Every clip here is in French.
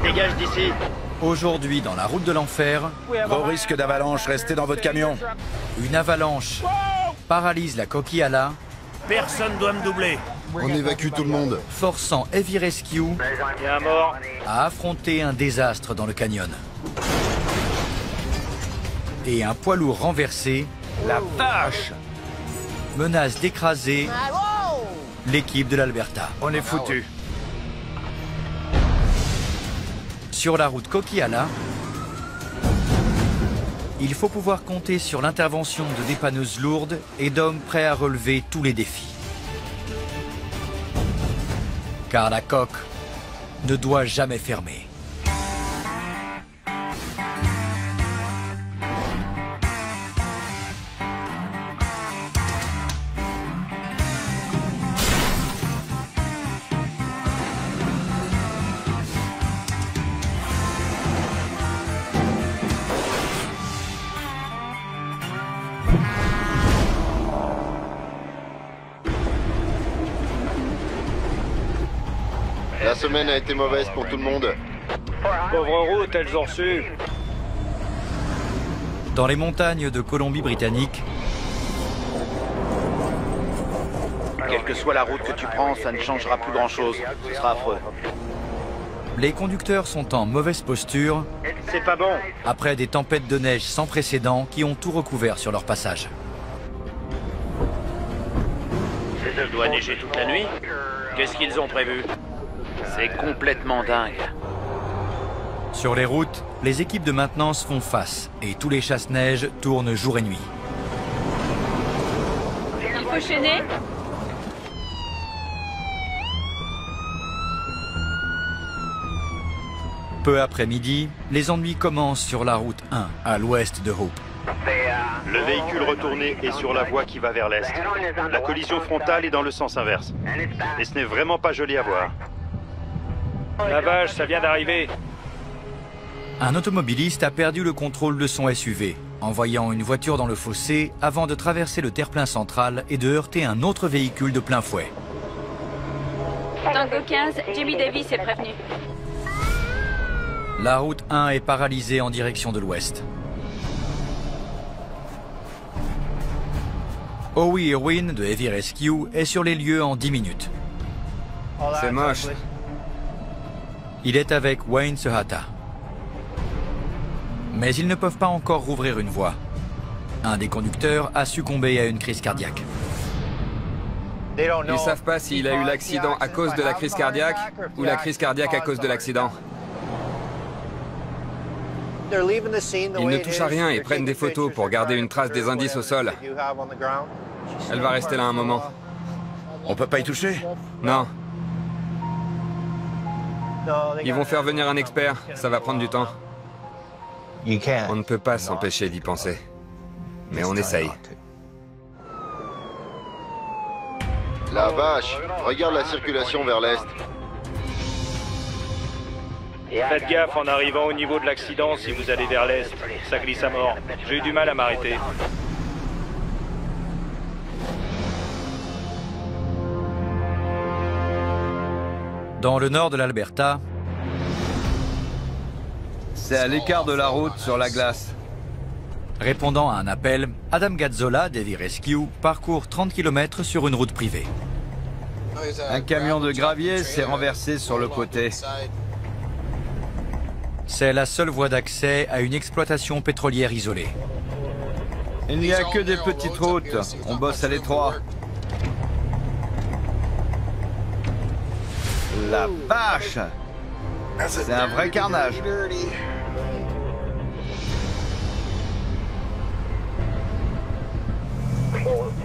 Dégage d'ici. Aujourd'hui, dans la route de l'enfer, Gros risque d'avalanche, restez dans votre camion. une avalanche paralyse la Coquille-Ala, Personne doit me doubler. On évacue tout le monde. forçant Heavy Rescue Il y a un mort. à affronter un désastre dans le canyon. Et un poids lourd renversé La vache! menace d'écraser l'équipe de l'Alberta. On est foutu. Sur la route Coquille-Ala, il faut pouvoir compter sur l'intervention de dépanneuses lourdes et d'hommes prêts à relever tous les défis. Car la coque ne doit jamais fermer. La semaine a été mauvaise pour tout le monde. Pauvre route, elles ont reçu. Dans les montagnes de Colombie-Britannique, Quelle que soit la route que tu prends, ça ne changera plus grand-chose. Ce sera affreux. les conducteurs sont en mauvaise posture C'est pas bon. après des tempêtes de neige sans précédent qui ont tout recouvert sur leur passage. Il doit neiger toute la nuit. Qu'est-ce qu'ils ont prévu? C'est complètement dingue. Sur les routes, les équipes de maintenance font face et tous les chasse-neige tournent jour et nuit. Il faut chaîner. Peu après midi, les ennuis commencent sur la route 1, à l'ouest de Hope. Le véhicule retourné est sur la voie qui va vers l'est. La collision frontale est dans le sens inverse. Et ce n'est vraiment pas joli à voir. La vache, ça vient d'arriver. Un automobiliste a perdu le contrôle de son SUV, envoyant une voiture dans le fossé avant de traverser le terre-plein central et de heurter un autre véhicule de plein fouet. Tango 15, Jimmy Davis est prévenu. La route 1 est paralysée en direction de l'ouest. Howie Irwin de Heavy Rescue est sur les lieux en 10 minutes. C'est moche. Il est avec Wayne Sehata. Mais ils ne peuvent pas encore rouvrir une voie. Un des conducteurs a succombé à une crise cardiaque. Ils savent pas s'il a eu l'accident à cause de la crise cardiaque ou la crise cardiaque à cause de l'accident. Ils ne touchent à rien et prennent des photos pour garder une trace des indices au sol. Elle va rester là un moment. On peut pas y toucher? Non. Ils vont faire venir un expert, ça va prendre du temps. On ne peut pas s'empêcher d'y penser. Mais on essaye. La vache! Regarde la circulation vers l'est. Faites gaffe en arrivant au niveau de l'accident si vous allez vers l'est. Ça glisse à mort. J'ai eu du mal à m'arrêter. Dans le nord de l'Alberta, C'est à l'écart de la route sur la glace. répondant à un appel, Adam Gazzola d'Heavy Rescue parcourt 30 km sur une route privée. Un camion de gravier s'est renversé sur le côté. C'est la seule voie d'accès à une exploitation pétrolière isolée. Il n'y a que des petites routes. On bosse à l'étroit. La vache! C'est un vrai carnage.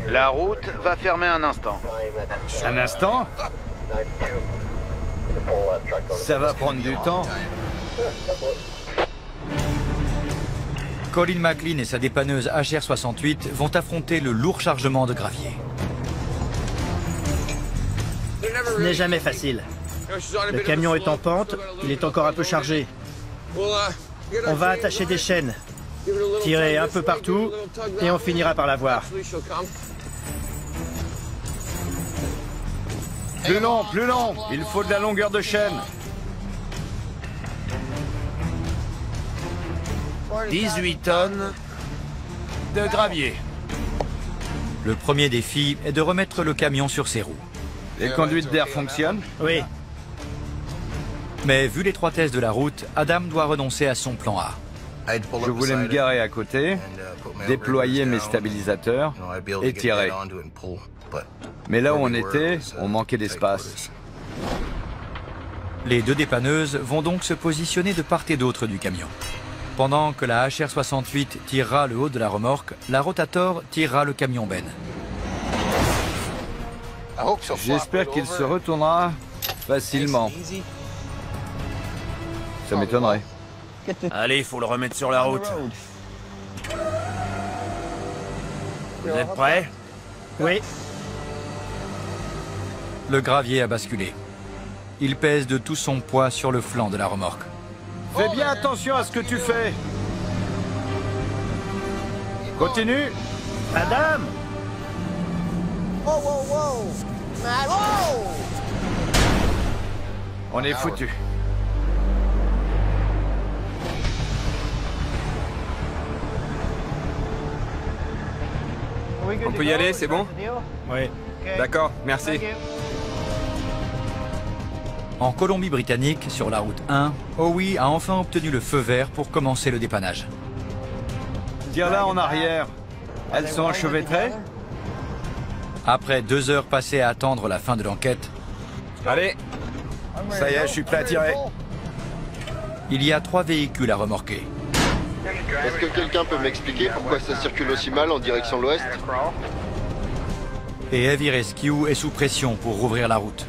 La route va fermer un instant. Un instant? Ça va prendre du temps. Colin McLean et sa dépanneuse HR-68 vont affronter le lourd chargement de gravier. Ce n'est jamais facile. Le camion est en pente, il est encore un peu chargé. On va attacher des chaînes, tirer un peu partout et on finira par la voir. Plus long, il faut de la longueur de chaîne. 18 tonnes de gravier. Le premier défi est de remettre le camion sur ses roues. Les conduites d'air fonctionnent? Oui. Mais vu l'étroitesse de la route, Adam doit renoncer à son plan A. Je voulais me garer à côté, déployer mes stabilisateurs et tirer. Mais là où on était, on manquait d'espace. Les deux dépanneuses vont donc se positionner de part et d'autre du camion. Pendant que la HR-68 tirera le haut de la remorque, la Rotator tirera le camion Ben. J'espère qu'il se retournera facilement. Ça m'étonnerait. Allez, faut le remettre sur la route. Vous êtes prêts? Oui. Le gravier a basculé. Il pèse de tout son poids sur le flanc de la remorque. Fais bien attention à ce que tu fais. Continue. Adam! On est foutu. On peut y aller, c'est bon? Oui. D'accord, merci. En Colombie-Britannique, sur la route 1, Howie a enfin obtenu le feu vert pour commencer le dépannage. Tire-la en arrière. Elles sont enchevêtrées? Après 2 heures passées à attendre la fin de l'enquête, Allez, Ça y est, je suis prêt à tirer. il y a 3 véhicules à remorquer. Est-ce que quelqu'un peut m'expliquer pourquoi ça circule aussi mal en direction de l'ouest? Et Heavy Rescue est sous pression pour rouvrir la route.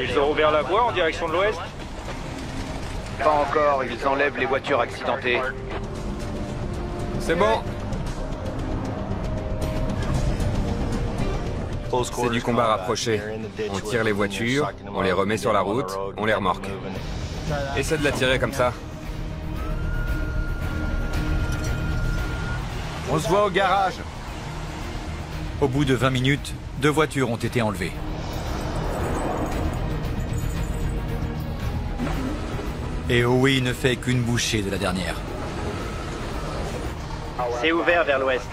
Ils ont ouvert la voie en direction de l'ouest? Pas encore, ils enlèvent les voitures accidentées. c'est bon. C'est du combat rapproché. On tire les voitures, on les remet sur la route, on les remorque. Essaie de la tirer comme ça. On se voit au garage. Au bout de 20 minutes, 2 voitures ont été enlevées. Et Howie ne fait qu'une bouchée de la dernière. C'est ouvert vers l'ouest.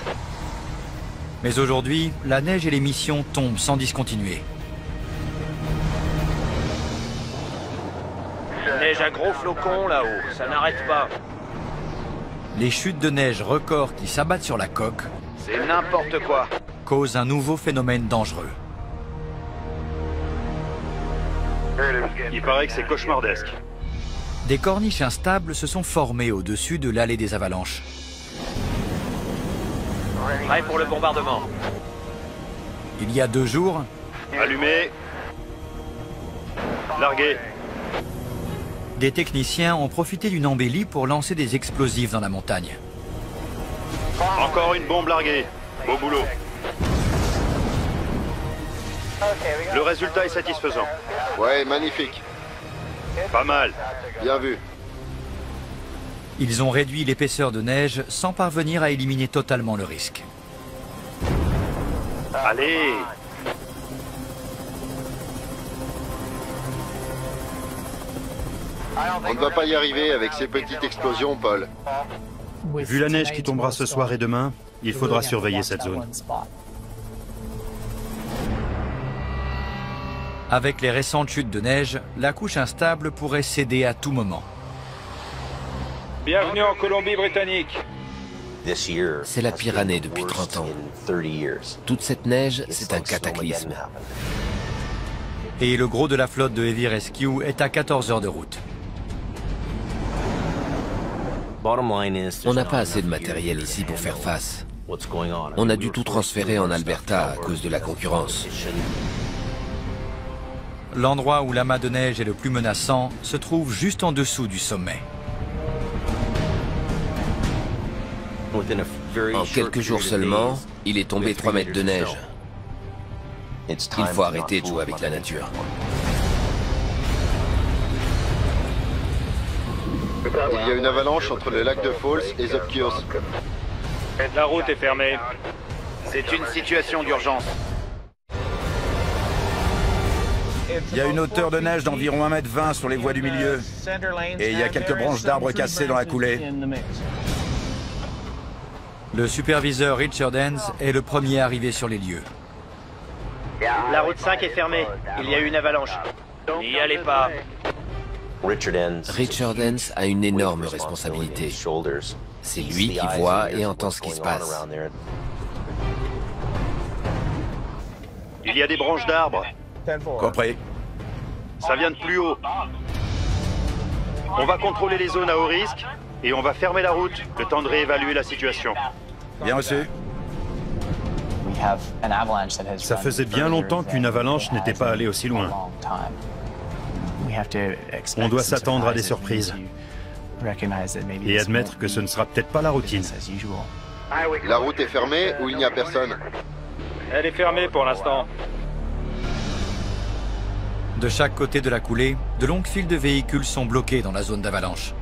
Mais aujourd'hui, la neige et les missions tombent sans discontinuer. Neige à gros flocons là-haut, ça n'arrête pas. Les chutes de neige records qui s'abattent sur la coque C'est n'importe quoi. causent un nouveau phénomène dangereux. Il paraît que c'est cauchemardesque. Des corniches instables se sont formées au-dessus de l'allée des avalanches. Prêt pour le bombardement. Il y a 2 jours, Allumé. Largué. des techniciens ont profité d'une embellie pour lancer des explosifs dans la montagne. Encore une bombe larguée. Beau boulot. Le résultat est satisfaisant. Ouais, magnifique. Pas mal. Bien vu. Ils ont réduit l'épaisseur de neige sans parvenir à éliminer totalement le risque. Allez. On ne va pas y arriver avec ces petites explosions, Paul. Vu la neige qui tombera ce soir et demain, il faudra surveiller cette zone. Avec les récentes chutes de neige, la couche instable pourrait céder à tout moment. Bienvenue en Colombie-Britannique. C'est la pire année depuis 30 ans. Toute cette neige, c'est un cataclysme. Et le gros de la flotte de Heavy Rescue est à 14 heures de route. On n'a pas assez de matériel ici pour faire face. On a dû tout transférer en Alberta à cause de la concurrence. L'endroit où l'amas de neige est le plus menaçant se trouve juste en dessous du sommet. En quelques jours seulement, il est tombé 3 mètres de neige. Il faut arrêter de jouer avec la nature. Il y a une avalanche entre le lac de Falls et Zopkios. La route est fermée. C'est une situation d'urgence. Il y a une hauteur de neige d'environ 1,20 m sur les voies du milieu. Et il y a quelques branches d'arbres cassées dans la coulée. Le superviseur Richard Hens est le premier arrivé sur les lieux. La route 5 est fermée. Il y a eu une avalanche. N'y allez pas. Richard Hens a une énorme responsabilité. C'est lui qui voit et entend ce qui se passe. Il y a des branches d'arbres. Compris. Ça vient de plus haut. On va contrôler les zones à haut risque et on va fermer la route, le temps de réévaluer la situation. Bien reçu. Ça faisait bien longtemps qu'une avalanche n'était pas allée aussi loin. On doit s'attendre à des surprises et admettre que ce ne sera peut-être pas la routine. La route est fermée ou il n'y a personne? Elle est fermée pour l'instant. De chaque côté de la coulée, de longues files de véhicules sont bloqués dans la zone d'avalanche.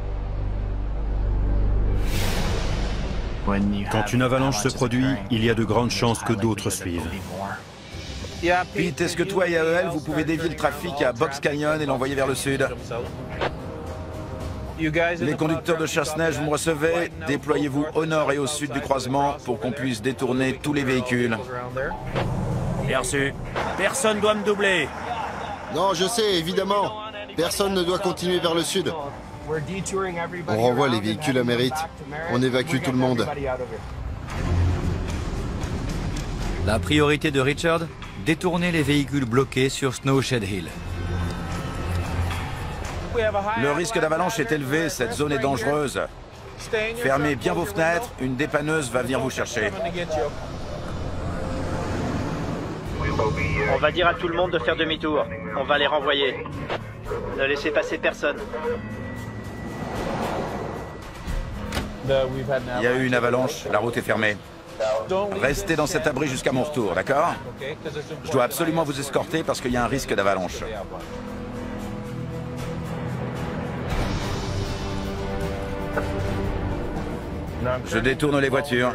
Quand une avalanche se produit, il y a de grandes chances que d'autres suivent. Pete, est-ce que toi et AEL, vous pouvez dévier le trafic à Box Canyon et l'envoyer vers le sud? Les conducteurs de chasse-neige, vous me recevez? Déployez-vous au nord et au sud du croisement pour qu'on puisse détourner tous les véhicules. Bien reçu. Personne doit me doubler. Non, je sais, évidemment. Personne ne doit continuer vers le sud. On renvoie les véhicules à Merritt. On évacue tout le monde. La priorité de Richard, détourner les véhicules bloqués sur Snowshed Hill. Le risque d'avalanche est élevé, cette zone est dangereuse. Fermez bien vos fenêtres, une dépanneuse va venir vous chercher. On va dire à tout le monde de faire demi-tour. On va les renvoyer. Ne laissez passer personne. Il y a eu une avalanche, la route est fermée. Restez dans cet abri jusqu'à mon retour, d'accord? Je dois absolument vous escorter parce qu'il y a un risque d'avalanche. Je détourne les voitures.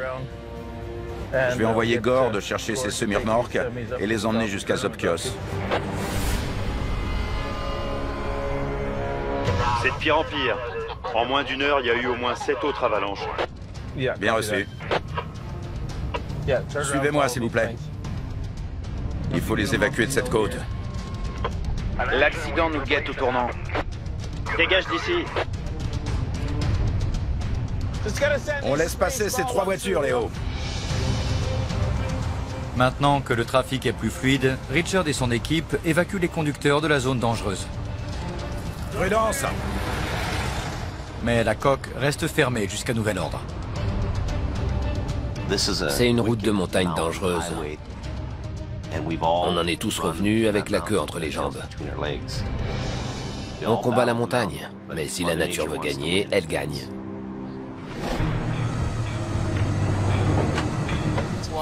Je vais envoyer Gord chercher ses semi-remorques et les emmener jusqu'à Zopkios. C'est de pire en pire. En moins d'une heure, il y a eu au moins 7 autres avalanches. Bien reçu. Suivez-moi, s'il vous plaît. Il faut les évacuer de cette côte. L'accident nous guette au tournant. Dégage d'ici. On laisse passer ces 3 voitures, Léo. Maintenant que le trafic est plus fluide, Richard et son équipe évacuent les conducteurs de la zone dangereuse. Prudence! Mais la coque reste fermée jusqu'à nouvel ordre. C'est une route de montagne dangereuse. On en est tous revenus avec la queue entre les jambes. On combat la montagne, mais si la nature veut gagner, elle gagne.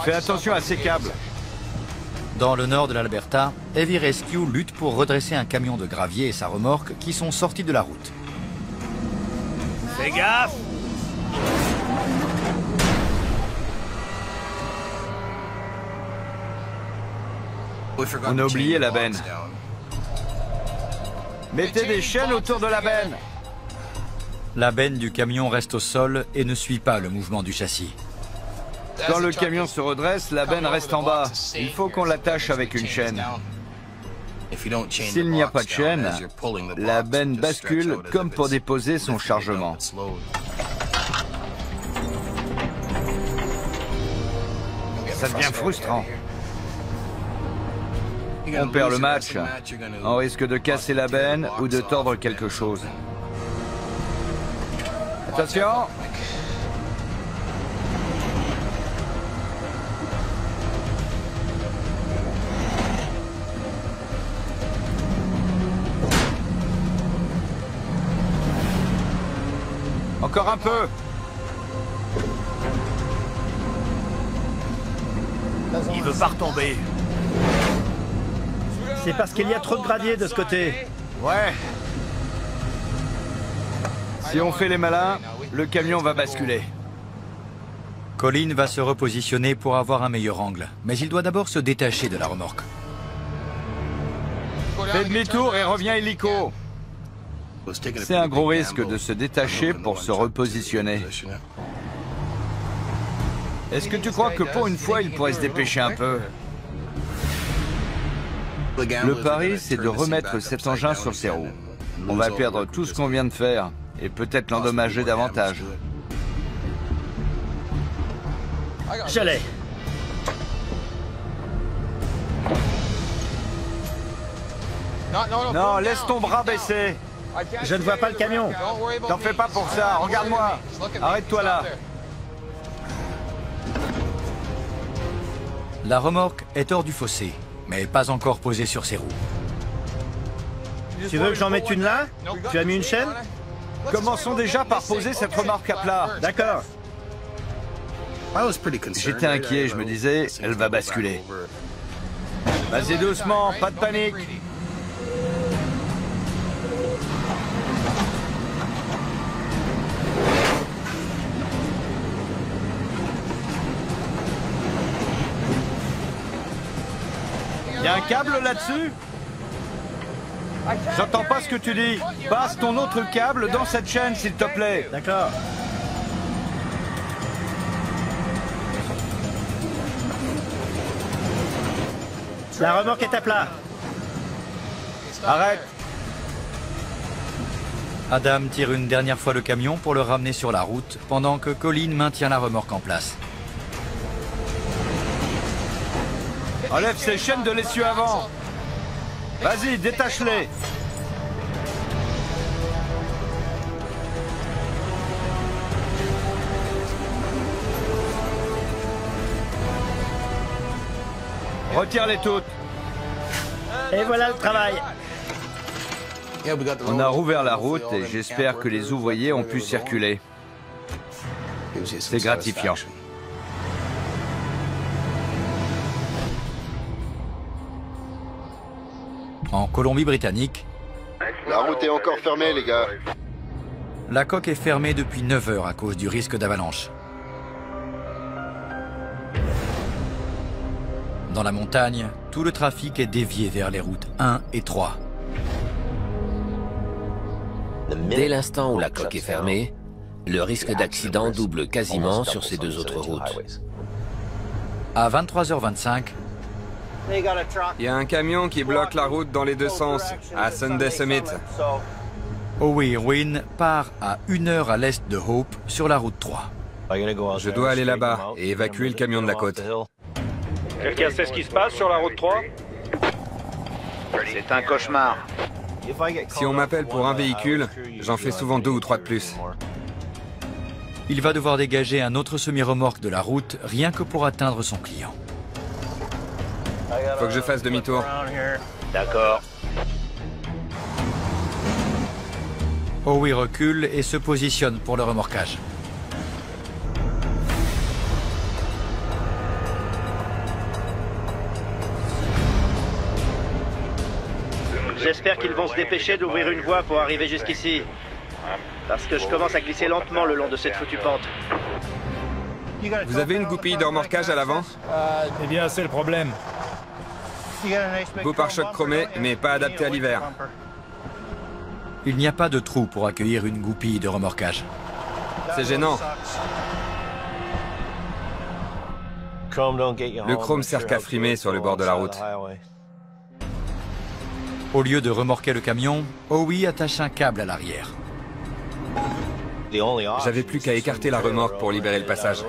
Fais attention à ces câbles. Dans le nord de l'Alberta, Heavy Rescue lutte pour redresser un camion de gravier et sa remorque qui sont sortis de la route. Fais gaffe! On a oublié la benne. Mettez des chaînes autour de la benne. La benne du camion reste au sol et ne suit pas le mouvement du châssis. Quand le camion se redresse, la benne reste en bas. Il faut qu'on l'attache avec une chaîne. S'il n'y a pas de chaîne, la benne bascule comme pour déposer son chargement. Ça devient frustrant. On perd le match. On risque de casser la benne ou de tordre quelque chose. Attention! Encore un peu. Il veut pas retomber. C'est parce qu'il y a trop de gravier de ce côté. Ouais. Si on fait les malins, le camion va basculer. Colin va se repositionner pour avoir un meilleur angle, mais il doit d'abord se détacher de la remorque. Fais demi-tour et reviens illico. C'est un gros risque de se détacher pour se repositionner. Est-ce que tu crois que pour une fois, il pourrait se dépêcher un peu? Le pari, c'est de remettre cet engin sur ses roues. On va perdre tout ce qu'on vient de faire, et peut-être l'endommager davantage. Je l'ai. Non, laisse ton bras baisser. Je ne vois pas le camion. T'en fais pas pour ça, regarde-moi. Arrête-toi là. La remorque est hors du fossé, mais pas encore posée sur ses roues. Tu veux que j'en mette une là? Tu as mis une chaîne? Commençons déjà par poser cette remorque à plat. D'accord. J'étais inquiet, je me disais, elle va basculer. Vas-y doucement, pas de panique. Y a un câble là-dessus? J'entends pas ce que tu dis. Passe ton autre câble dans cette chaîne, s'il te plaît. D'accord. La remorque est à plat. Arrête. Adam tire une dernière fois le camion pour le ramener sur la route, pendant que Colin maintient la remorque en place. Enlève ces chaînes de l'essieu avant. Vas-y, détache-les. Retire-les toutes. Et voilà le travail. On a rouvert la route et j'espère que les ouvriers ont pu circuler. C'est gratifiant. En Colombie-Britannique, La route est encore fermée, les gars. la coque est fermée depuis 9 heures à cause du risque d'avalanche. Dans la montagne, tout le trafic est dévié vers les routes 1 et 3. Dès l'instant où la coque est fermée, le risque d'accident double quasiment sur ces deux autres routes. À 23h25, Il y a un camion qui bloque la route dans les deux sens, à Sunday Summit. Howe Irwin part à 1 heure à l'est de Hope sur la route 3. Je dois aller là-bas et évacuer le camion de la côte. Quelqu'un sait ce qui se passe sur la route 3? C'est un cauchemar. Si on m'appelle pour un véhicule, j'en fais souvent 2 ou 3 de plus. Il va devoir dégager un autre semi-remorque de la route rien que pour atteindre son client. Faut que je fasse demi-tour. D'accord. Howe recule et se positionne pour le remorquage. J'espère qu'ils vont se dépêcher d'ouvrir une voie pour arriver jusqu'ici. Parce que je commence à glisser lentement le long de cette foutue pente. Vous avez une goupille de remorquage à l'avant? Eh bien, c'est le problème. Beau pare-choc chromé, mais pas adapté à l'hiver. Il n'y a pas de trou pour accueillir une goupille de remorquage. C'est gênant. Le chrome sert qu'à frimer sur le bord de la route. Au lieu de remorquer le camion, Howe attache un câble à l'arrière. J'avais plus qu'à écarter la remorque pour libérer le passage.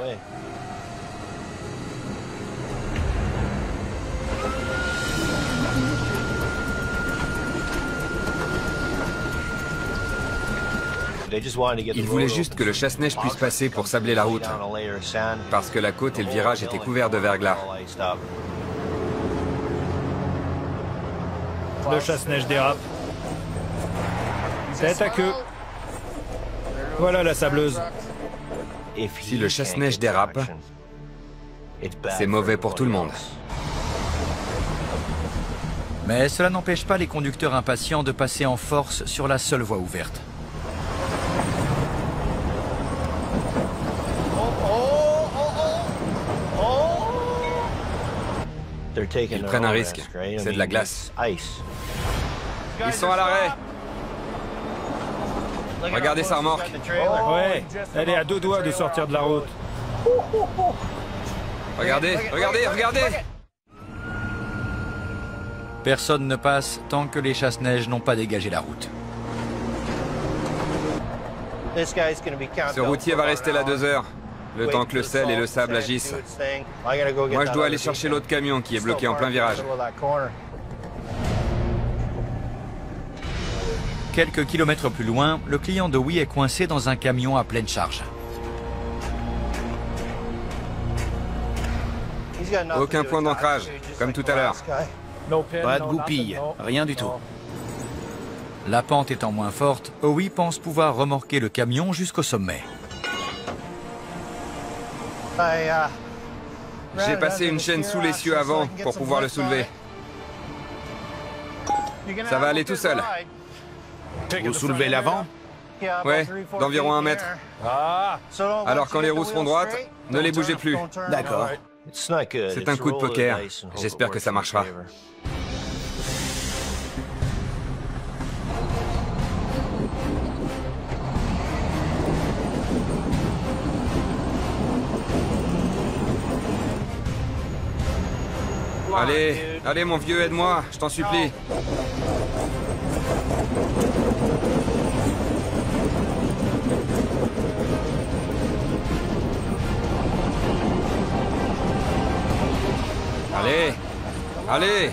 Ils voulaient juste que le chasse-neige puisse passer pour sabler la route, parce que la côte et le virage étaient couverts de verglas. Le chasse-neige dérape. Tête à queue. Voilà la sableuse. Si le chasse-neige dérape, c'est mauvais pour tout le monde. Mais cela n'empêche pas les conducteurs impatients de passer en force sur la seule voie ouverte. Ils prennent un risque, c'est de la glace. Ils sont à l'arrêt. Regardez sa remorque. Ouais, elle est à 2 doigts de sortir de la route. Regardez, regardez, regardez! Personne ne passe tant que les chasse-neige n'ont pas dégagé la route. Ce routier va rester là 2 heures, le temps que le sel et le sable agissent. Moi, je dois aller chercher l'autre camion qui est bloqué en plein virage. Quelques kilomètres plus loin, le client de Wee est coincé dans un camion à pleine charge. Aucun point d'ancrage, comme tout à l'heure. Pas de goupille, rien du tout. La pente étant moins forte, Howie pense pouvoir remorquer le camion jusqu'au sommet. J'ai passé une chaîne sous l'essieu avant pour pouvoir le soulever. Ça va aller tout seul. Vous soulevez l'avant? Ouais, d'environ 1 mètre. Alors quand les roues seront droites, ne les bougez plus. D'accord. C'est un coup de poker. J'espère que ça marchera. Allez, allez mon vieux, aide-moi, je t'en supplie. Allez, allez.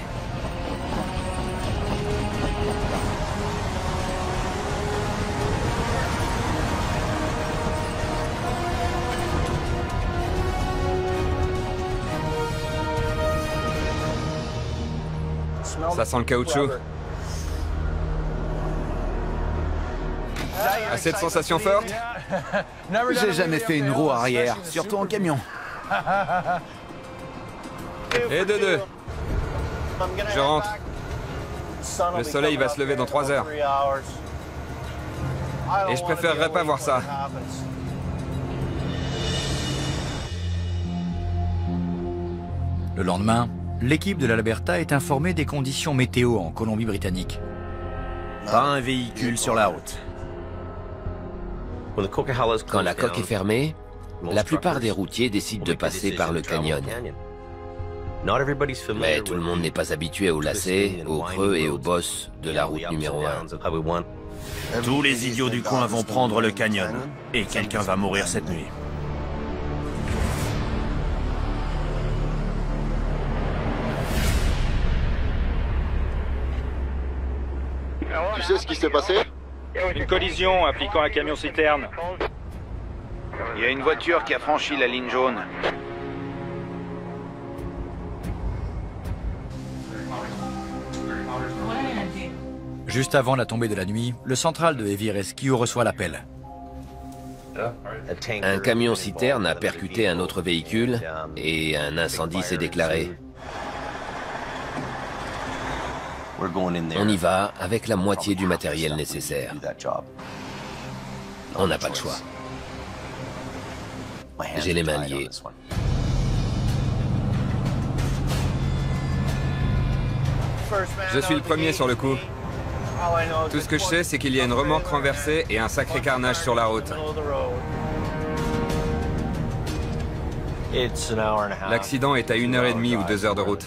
Ça sent le caoutchouc. Assez de sensations fortes? J'ai jamais fait une roue arrière, surtout en camion. Et de 2. Je rentre. Le soleil va se lever dans 3 heures. Et je préférerais pas voir ça. Le lendemain, l'équipe de l'Alberta est informée des conditions météo en Colombie-Britannique. Pas un véhicule sur la route. Quand la coque est fermée, la plupart des routiers décident de passer par le canyon. Mais tout le monde n'est pas habitué au lacet, au creux et aux bosses de la route numéro 1. Tous les idiots du coin vont prendre le canyon. Et quelqu'un va mourir cette nuit. Tu sais ce qui s'est passé? Une collision impliquant un camion-citerne. Il y a une voiture qui a franchi la ligne jaune. Juste avant la tombée de la nuit, le central de Heavy Rescue reçoit l'appel. Un camion-citerne a percuté un autre véhicule et un incendie s'est déclaré. On y va avec la moitié du matériel nécessaire. On n'a pas le choix. J'ai les mains liées. Je suis le premier sur le coup. Tout ce que je sais, c'est qu'il y a une remorque renversée et un sacré carnage sur la route. L'accident est à 1h30 ou 2 heures de route.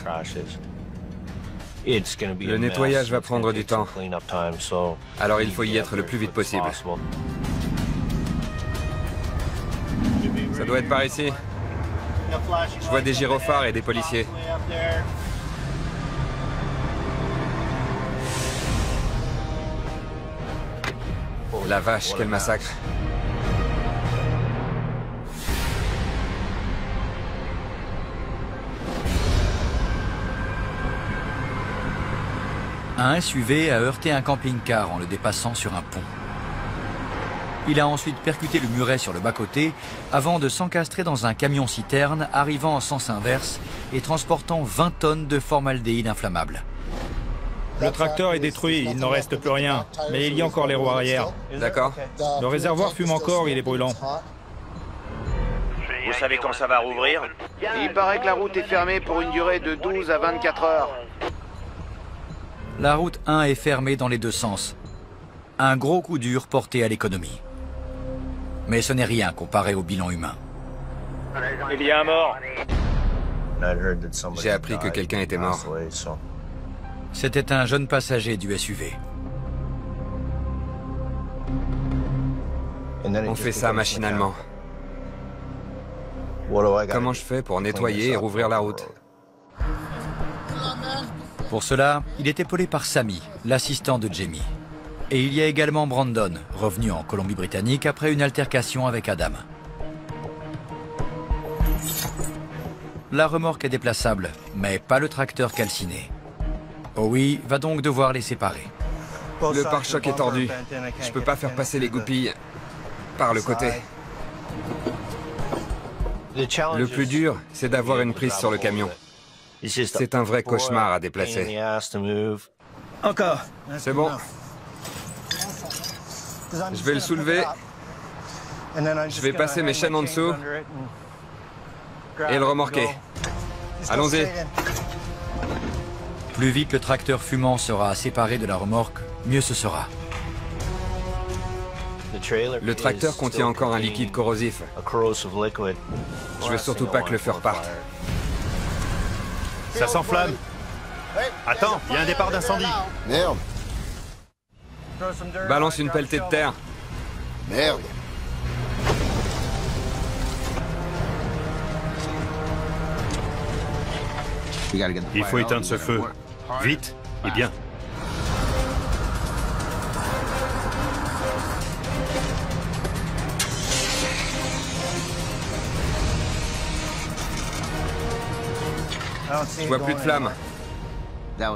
Le nettoyage va prendre du temps. Alors il faut y être le plus vite possible. Ça doit être par ici. Je vois des gyrophares et des policiers. La vache, quel massacre. Un SUV a heurté un camping-car en le dépassant sur un pont. Il a ensuite percuté le muret sur le bas-côté avant de s'encastrer dans un camion-citerne arrivant en sens inverse et transportant 20 tonnes de formaldéhyde inflammable. Le tracteur est détruit, il n'en reste plus rien. Mais il y a encore les roues arrière. D'accord. Le réservoir fume encore, il est brûlant. Vous savez quand ça va rouvrir? Il paraît que la route est fermée pour une durée de 12 à 24 heures. La route 1 est fermée dans les deux sens. Un gros coup dur porté à l'économie. Mais ce n'est rien comparé au bilan humain. Il y a un mort. J'ai appris que quelqu'un était mort. C'était un jeune passager du SUV. On fait ça machinalement. Comment je fais pour nettoyer et rouvrir la route? Pour cela, il est épaulé par Sammy, l'assistant de Jamie. Et il y a également Brandon, revenu en Colombie-Britannique après une altercation avec Adam. La remorque est déplaçable, mais pas le tracteur calciné. Owie va donc devoir les séparer. Le pare-choc est tordu. Je peux pas faire passer les goupilles par le côté. Le plus dur, c'est d'avoir une prise sur le camion. C'est un vrai cauchemar à déplacer. Encore. C'est bon. Je vais le soulever. Je vais passer mes chaînes en dessous et le remorquer. Allons-y. Plus vite le tracteur fumant sera séparé de la remorque, mieux ce sera. Le tracteur contient encore un liquide corrosif. Je veux surtout pas que le feu reparte. Ça s'enflamme. Attends, il y a un départ d'incendie. Merde. Balance une pelletée de terre. Merde. Il faut éteindre ce feu. Vite et bien. Je vois plus de flammes.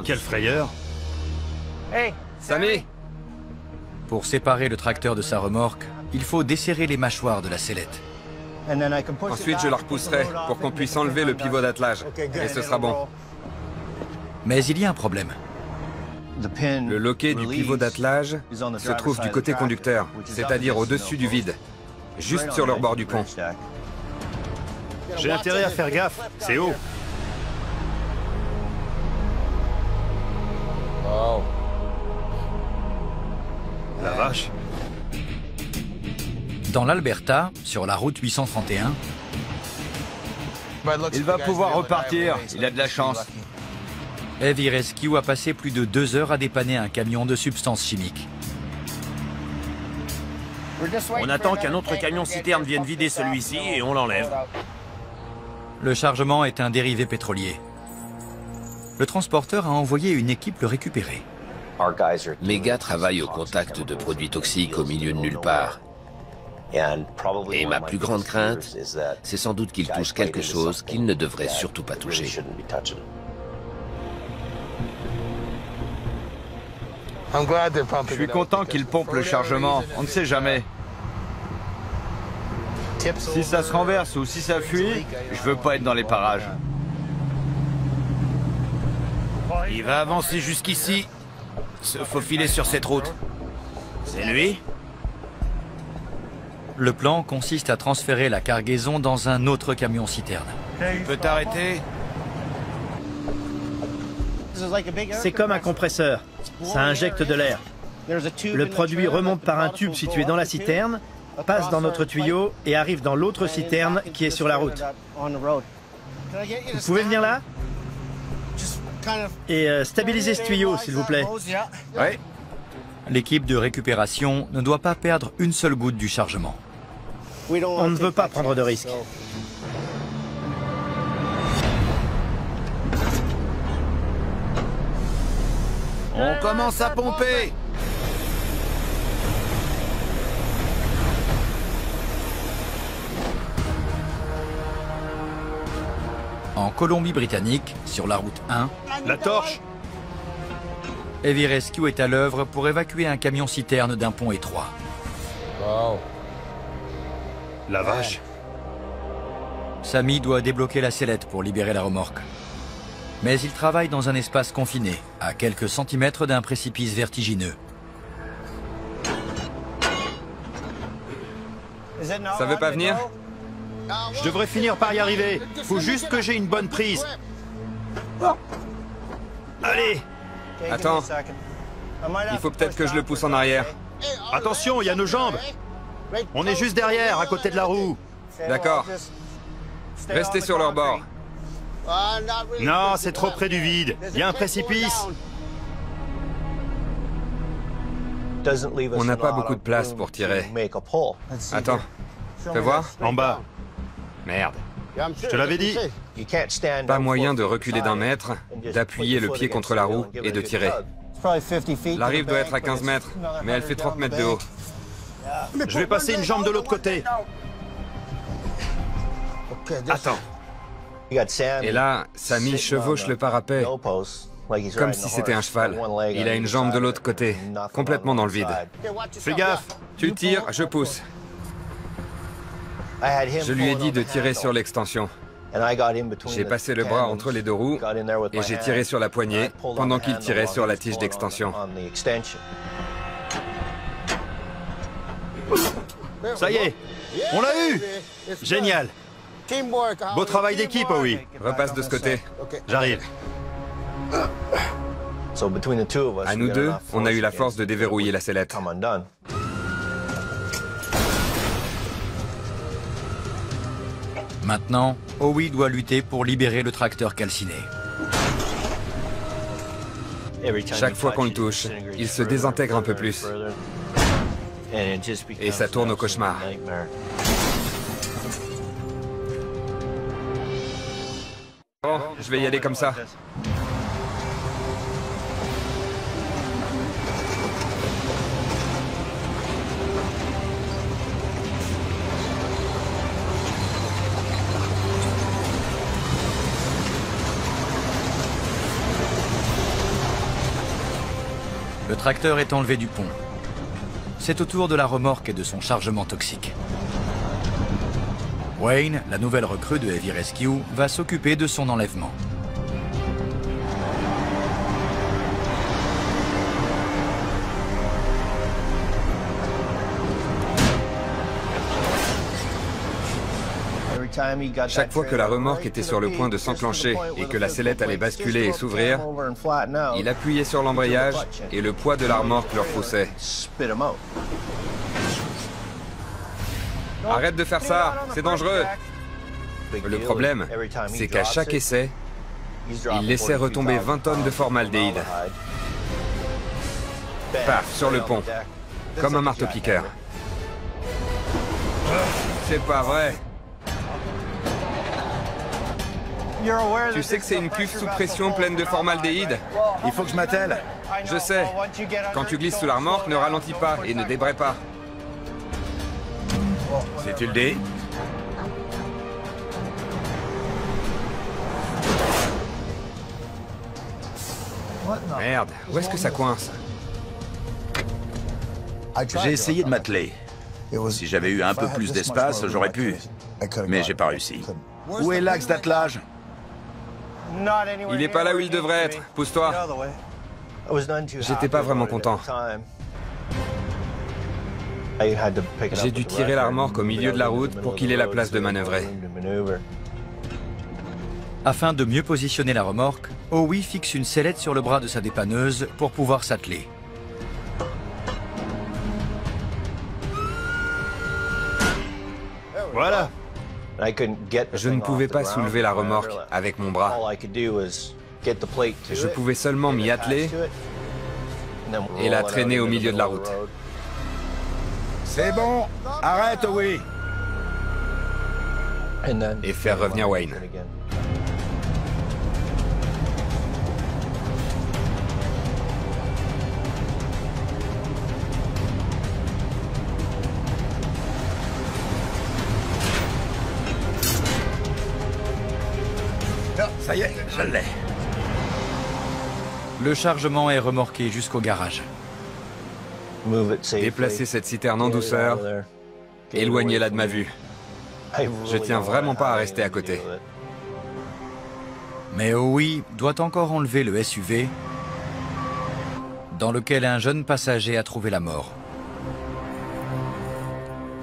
Quelle frayeur. Sammy! Pour séparer le tracteur de sa remorque, il faut desserrer les mâchoires de la sellette. Ensuite, je la repousserai pour qu'on puisse enlever le pivot d'attelage. Et ce sera bon. Mais il y a un problème. Le loquet du pivot d'attelage se trouve du côté conducteur, c'est-à-dire au-dessus du vide, juste sur le rebord du pont. J'ai intérêt à faire gaffe, c'est haut. La vache. Dans l'Alberta, sur la route 831, il va pouvoir repartir, il a de la chance. Heavy Rescue a passé plus de 2 heures à dépanner un camion de substances chimiques. On attend qu'un autre camion-citerne vienne vider celui-ci et on l'enlève. Le chargement est un dérivé pétrolier. Le transporteur a envoyé une équipe le récupérer. Mes gars travaillent au contact de produits toxiques au milieu de nulle part. Et ma plus grande crainte, c'est sans doute qu'ils touchent quelque chose qu'ils ne devraient surtout pas toucher. Je suis content qu'ils pompent le chargement, on ne sait jamais. Si ça se renverse ou si ça fuit, je veux pas être dans les parages. Il va avancer jusqu'ici, se faufiler sur cette route. C'est lui? Le plan consiste à transférer la cargaison dans un autre camion-citerne. Tu peux t'arrêter? C'est comme un compresseur. Ça injecte de l'air. Le produit remonte par un tube situé dans la citerne, passe dans notre tuyau et arrive dans l'autre citerne qui est sur la route. Vous pouvez venir là? Et stabiliser ce tuyau, s'il vous plaît. Oui. L'équipe de récupération ne doit pas perdre une seule goutte du chargement. On ne veut pas prendre de risques. On commence à pomper! En Colombie-Britannique, sur la route 1, La torche! Heavy Rescue est à l'œuvre pour évacuer un camion-citerne d'un pont étroit. La vache. Sammy doit débloquer la sellette pour libérer la remorque. Mais il travaille dans un espace confiné, à quelques centimètres d'un précipice vertigineux. Ça veut pas venir? Je devrais finir par y arriver. Faut juste que j'ai une bonne prise. Allez, Attends. Il faut peut-être que je le pousse en arrière. Attention, il y a nos jambes. On est juste derrière, à côté de la roue. D'accord. Restez sur leur bord. Non, c'est trop près du vide. Il y a un précipice. On n'a pas beaucoup de place pour tirer. Attends. Fais voir. En bas. Merde. Je te l'avais dit. Pas moyen de reculer d'un mètre, d'appuyer le pied contre la roue et de tirer. La rive doit être à 15 mètres, mais elle fait 30 mètres de haut. Je vais passer une jambe de l'autre côté. Attends. Et là, Sammy chevauche le parapet, comme si c'était un cheval. Il a une jambe de l'autre côté, complètement dans le vide. Fais gaffe. Tu tires, je pousse. Je lui ai dit de tirer sur l'extension. J'ai passé le bras entre les deux roues et j'ai tiré sur la poignée pendant qu'il tirait sur la tige d'extension. Ça y est, on l'a eu. Génial. Beau travail d'équipe, oui. Repasse de ce côté. J'arrive. À nous deux, on a eu la force de déverrouiller la sellette. Maintenant, Howie doit lutter pour libérer le tracteur calciné. Chaque fois qu'on le touche, il se désintègre un peu plus. Et ça tourne au cauchemar. Bon, je vais y aller comme ça. Le tracteur est enlevé du pont. C'est au tour de la remorque et de son chargement toxique. Wayne, la nouvelle recrue de Heavy Rescue, va s'occuper de son enlèvement. Chaque fois que la remorque était sur le point de s'enclencher et que la sellette allait basculer et s'ouvrir, il appuyait sur l'embrayage et le poids de la remorque le repoussait. Arrête de faire ça, c'est dangereux. Le problème, c'est qu'à chaque essai, il laissait retomber 20 tonnes de formaldéhyde. Paf, sur le pont, comme un marteau-piqueur. C'est pas vrai. Tu sais que c'est une cuve sous pression pleine de formaldéhyde? Il faut que je m'attelle. Je sais. Quand tu glisses sous la remorque, ne ralentis pas et ne débraye pas. Si tu le dis. Merde, où est-ce que ça coince? J'ai essayé de m'atteler. Si j'avais eu un peu plus d'espace, j'aurais pu. Mais j'ai pas réussi. Où est l'axe d'attelage? Il n'est pas là où il devrait être. Pousse-toi. J'étais pas vraiment content. J'ai dû tirer la remorque au milieu de la route pour qu'il ait la place de manœuvrer. Afin de mieux positionner la remorque, Howie fixe une sellette sur le bras de sa dépanneuse pour pouvoir s'atteler. Voilà. Je ne pouvais pas soulever la remorque avec mon bras. Je pouvais seulement m'y atteler et la traîner au milieu de la route. C'est bon, arrête, oui. Et faire revenir Wayne. Ça y est, je l'ai. Le chargement est remorqué jusqu'au garage. Déplacer cette citerne en douceur, éloignez-la de ma vue. Je tiens vraiment pas à rester à côté. Mais Howie doit encore enlever le SUV dans lequel un jeune passager a trouvé la mort.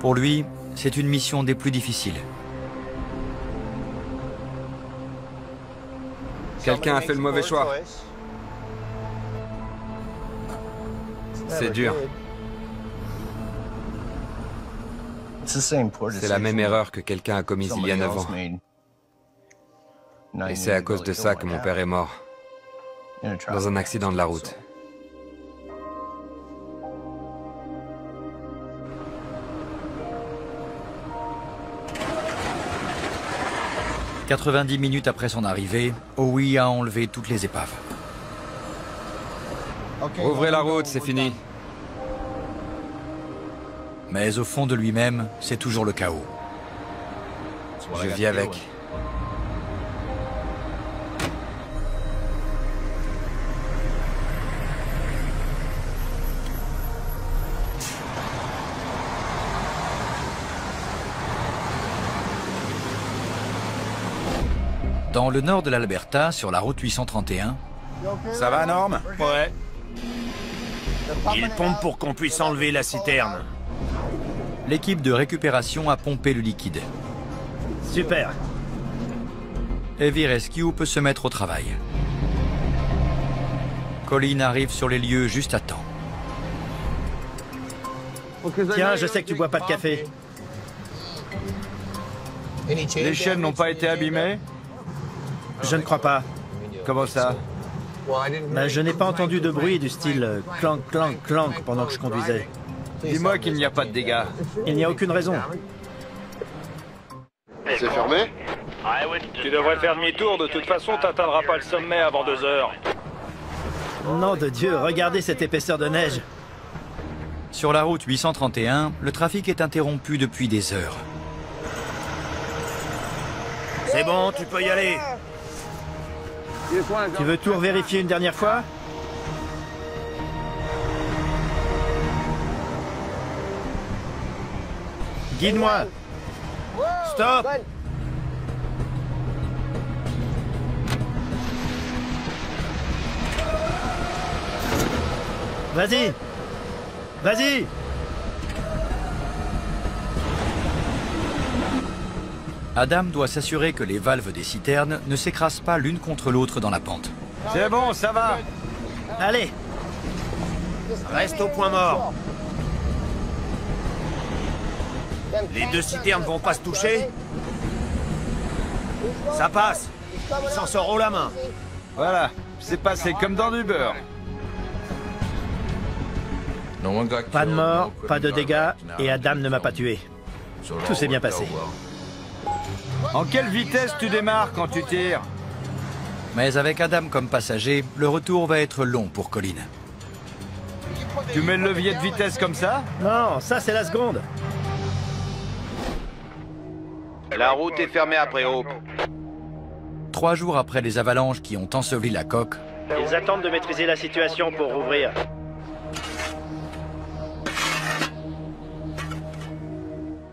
Pour lui, c'est une mission des plus difficiles. Quelqu'un a fait le mauvais choix. C'est dur. C'est la même erreur que quelqu'un a commise il y a 9 ans. Et c'est à cause de ça que mon père est mort. Dans un accident de la route. « 90 minutes après son arrivée, Howie a enlevé toutes les épaves. Ouvrez la route, c'est fini. Mais au fond de lui-même, c'est toujours le chaos. Je vis avec. Dans le nord de l'Alberta, sur la route 831... Ça va, Norm? Ouais. Il pompe pour qu'on puisse enlever la citerne. L'équipe de récupération a pompé le liquide. Super. Heavy Rescue peut se mettre au travail. Colin arrive sur les lieux juste à temps. Tiens, je sais que tu bois pas de café. Les chaînes n'ont pas été abîmées? Je ne crois pas. Comment ça? Ben, je n'ai pas entendu de bruit du style clank, clank, clank pendant que je conduisais. Dis-moi qu'il n'y a pas de dégâts. Il n'y a aucune raison. C'est fermé? Tu devrais faire demi-tour, de toute façon t'atteindras pas le sommet avant 2 heures. Nom de Dieu, regardez cette épaisseur de neige. Sur la route 831, le trafic est interrompu depuis des heures. C'est bon, tu peux y aller. Tu veux tout vérifier une dernière fois? Guide-moi. Stop. Vas-y. Vas-y. Adam doit s'assurer que les valves des citernes ne s'écrasent pas l'une contre l'autre dans la pente. C'est bon, ça va. Allez. Reste au point mort. Les 2 citernes vont pas se toucher. Ça passe. Il s'en sort haut la main. Voilà, c'est passé comme dans du beurre. Pas de mort, pas de dégâts, et Adam ne m'a pas tué. Tout s'est bien passé. En quelle vitesse tu démarres quand tu tires? Mais avec Adam comme passager, le retour va être long pour Colin. Tu mets le levier de vitesse comme ça? Non, ça c'est la seconde. La route est fermée après Hope. 3 jours après les avalanches qui ont enseveli la coque, Ils attendent de maîtriser la situation pour rouvrir.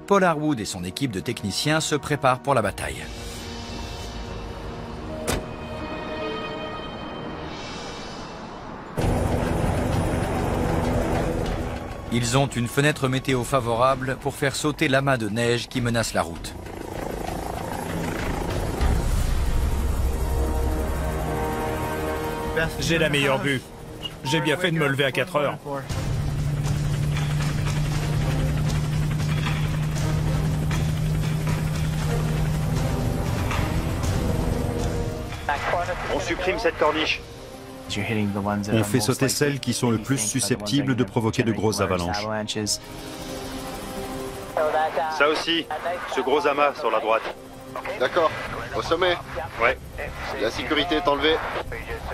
Paul Harwood et son équipe de techniciens se préparent pour la bataille. Ils ont une fenêtre météo favorable pour faire sauter l'amas de neige qui menace la route. J'ai la meilleure vue. J'ai bien fait de me lever à 4 heures. On supprime cette corniche. On fait sauter celles qui sont le plus susceptibles de provoquer de grosses avalanches. Ça aussi, ce gros amas sur la droite. D'accord. Au sommet. Ouais. La sécurité est enlevée.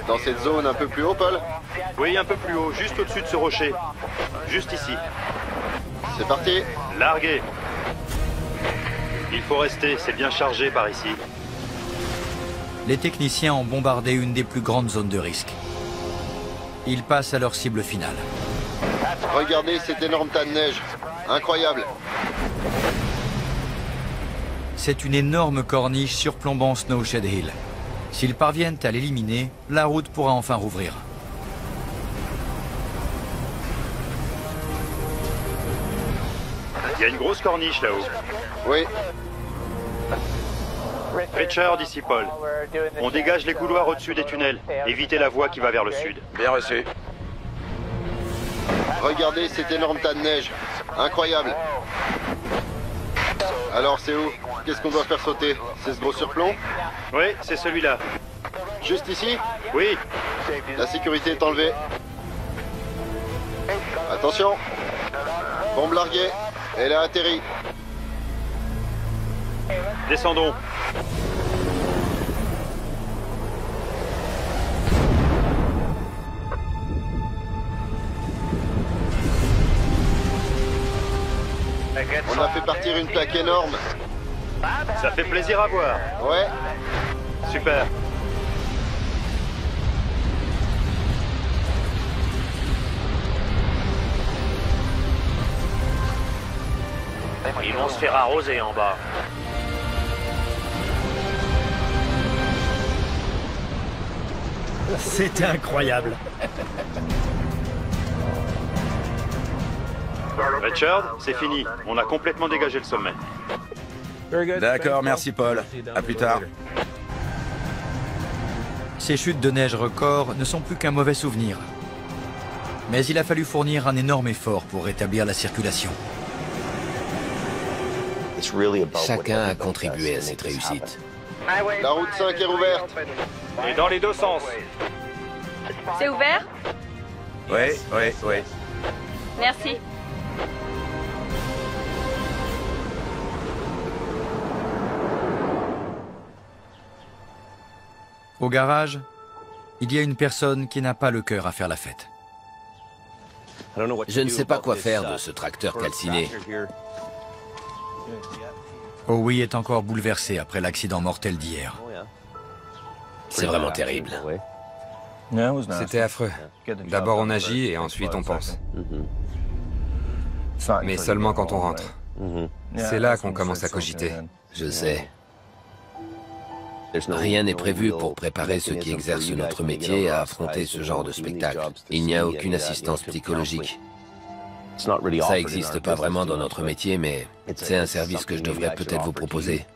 Dans cette zone un peu plus haut, Paul? Oui, un peu plus haut, juste au-dessus de ce rocher. Juste ici. C'est parti. Larguez. Il faut rester, c'est bien chargé par ici. Les techniciens ont bombardé une des plus grandes zones de risque. Ils passent à leur cible finale. Regardez cet énorme tas de neige. Incroyable. C'est une énorme corniche surplombant Snowshed Hill. S'ils parviennent à l'éliminer, la route pourra enfin rouvrir. Il y a une grosse corniche là-haut. Oui. Richard, ici Paul. On dégage les couloirs au-dessus des tunnels. Évitez la voie qui va vers le sud. Bien reçu. Regardez cet énorme tas de neige. Incroyable. Alors, c'est où? Qu'est-ce qu'on doit faire sauter? C'est ce gros surplomb? Oui, c'est celui-là. Juste ici? Oui. La sécurité est enlevée. Attention. Bombe larguée. Elle a atterri. Descendons. On a fait partir une plaque énorme. Ça fait plaisir à voir. Ouais. Super. Ils vont se faire arroser en bas. C'était incroyable. Richard, c'est fini. On a complètement dégagé le sommet. D'accord, merci Paul. À plus tard. Ces chutes de neige records ne sont plus qu'un mauvais souvenir. Mais il a fallu fournir un énorme effort pour rétablir la circulation. Chacun a contribué à cette réussite. La route 5 est rouverte. Et dans les deux sens. C'est ouvert? Oui. Merci. Au garage, il y a une personne qui n'a pas le cœur à faire la fête. Je ne sais pas quoi faire de ce tracteur calciné. Howie est encore bouleversé après l'accident mortel d'hier. C'est vraiment terrible. C'était affreux. D'abord on agit et ensuite on pense. Mais seulement quand on rentre. C'est là qu'on commence à cogiter. Je sais. Rien n'est prévu pour préparer ceux qui exercent notre métier à affronter ce genre de spectacle. Il n'y a aucune assistance psychologique. Ça n'existe pas vraiment dans notre métier, mais c'est un service que je devrais peut-être vous proposer.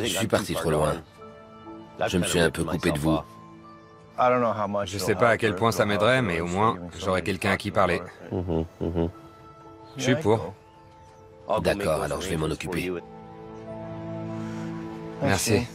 Je suis parti trop loin. Je me suis un peu coupé de vous. Je sais pas à quel point ça m'aiderait, mais au moins, j'aurais quelqu'un à qui parler. Je suis pour. D'accord, alors je vais m'en occuper. Merci.